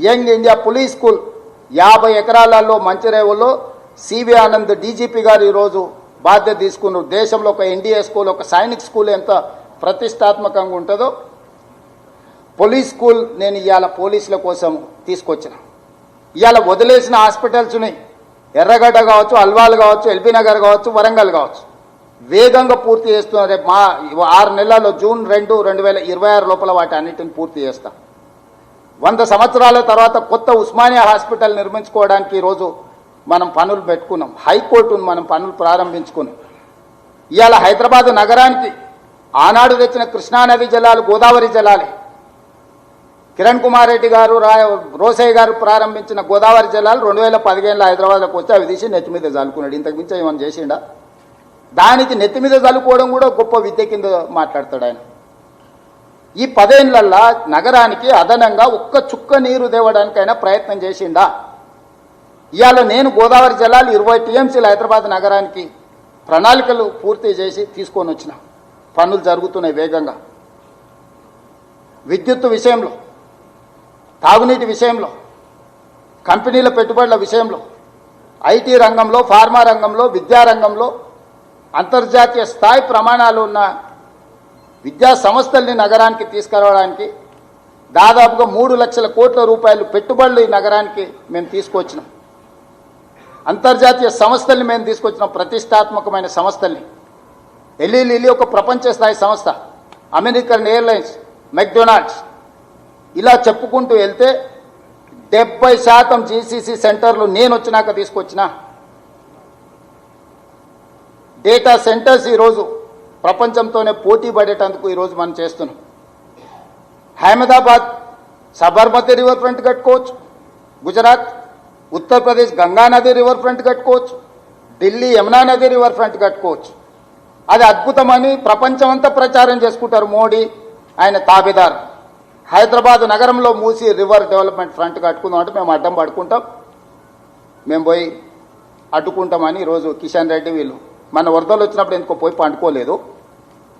Young India police school 50 ఎకరాలలో మంచిరేవుల్లో CV Anand DGP గారు ఈరోజు బాధ్యత తీసుకున్నారు. దేశంలో ఒక ఎన్డీఏ స్కూల్, ఒక సైనిక్ స్కూల్ ఎంత ప్రతిష్టాత్మకంగా ఉంటుందో పోలీస్ స్కూల్ నేను ఇవాళ పోలీసుల కోసం తీసుకొచ్చిన. ఇవాళ వదిలేసిన హాస్పిటల్స్ ఉన్నాయి. ఎర్రగడ్డ కావచ్చు, అల్వాల్ కావచ్చు, ఎల్బీ నగర్ కావచ్చు, వరంగల్ కావచ్చు, వేగంగా పూర్తి చేస్తున్నారు. రేపు మా 6 నెలల్లో జూన్ 2, 2026 లోపల వాటి అన్నిటిని పూర్తి చేస్తాం. 100 సంవత్సరాల తర్వాత కొత్త ఉస్మానియా హాస్పిటల్ నిర్మించుకోవడానికి ఈరోజు మనం పనులు పెట్టుకున్నాం. హైకోర్టును మనం పనులు ప్రారంభించుకున్నాం. ఇవాళ హైదరాబాద్ నగరానికి ఆనాడు తెచ్చిన కృష్ణానది జలాలు గోదావరి జలాలే. కిరణ్ కుమార్ రెడ్డి గారు, రోసయ్య గారు ప్రారంభించిన గోదావరి జలాలు 2015లో హైదరాబాద్లోకి వచ్చి అవి తీసి నెత్తి మీద చల్లుకున్నాడు. ఇంతకు మించి ఏమన్నా చేసిండా? దానికి నెత్తి మీద చల్లుకోవడం కూడా గొప్ప విద్య కింద మాట్లాడతాడు ఆయన. ఈ 10 ఏళ్లల్లా నగరానికి అదనంగా ఒక్క చుక్క నీరు తేవడానికైనా ప్రయత్నం చేసిండా? ఇవాళ నేను గోదావరి జలాలు 20 టీఎంసీలు హైదరాబాద్ నగరానికి ప్రణాళికలు పూర్తి చేసి తీసుకొని వచ్చిన. పనులు జరుగుతున్నాయి వేగంగా. విద్యుత్తు విషయంలో, తాగునీటి విషయంలో, కంపెనీల పెట్టుబడుల విషయంలో, ఐటీ రంగంలో, ఫార్మా రంగంలో, విద్యారంగంలో అంతర్జాతీయ స్థాయి ప్రమాణాలు ఉన్న విద్యా సంస్థల్ని నగరానికి తీసుకురావడానికి దాదాపుగా 3 లక్షల కోట్ల రూపాయలు పెట్టుబడులు ఈ నగరానికి మేము తీసుకొచ్చినాం. అంతర్జాతీయ సంస్థల్ని మేము తీసుకొచ్చినాం, ప్రతిష్టాత్మకమైన సంస్థల్ని. ఎల్ఈ ఒక ప్రపంచ స్థాయి సంస్థ, అమెరికన్ ఎయిర్లైన్స్, మెక్డొనాల్డ్స్, ఇలా చెప్పుకుంటూ వెళ్తే 70% జీసీసీ సెంటర్లు నేను వచ్చినాక తీసుకొచ్చిన. డేటా సెంటర్స్ ఈరోజు ప్రపంచంతోనే పోటీ పడేటందుకు ఈరోజు మనం చేస్తున్నాం. అహ్మదాబాద్ సబర్మతి రివర్ ఫ్రంట్ కట్టుకోవచ్చు, గుజరాత్, ఉత్తరప్రదేశ్ గంగా నది రివర్ ఫ్రంట్ కట్టుకోవచ్చు, ఢిల్లీ యమునా నది రివర్ ఫ్రంట్ కట్టుకోవచ్చు. అది అద్భుతమని ప్రపంచమంతా ప్రచారం చేసుకుంటారు మోడీ, ఆయన తాబేదారు. హైదరాబాద్ నగరంలో మూసి రివర్ డెవలప్మెంట్ ఫ్రంట్ కట్టుకుందాం అంటే మేము అడ్డం పడుకుంటాం, మేము పోయి అడ్డుకుంటామని ఈరోజు కిషన్ రెడ్డి వీళ్ళు మన వరదలు వచ్చినప్పుడు ఎందుకో పోయి పండుకోలేదు.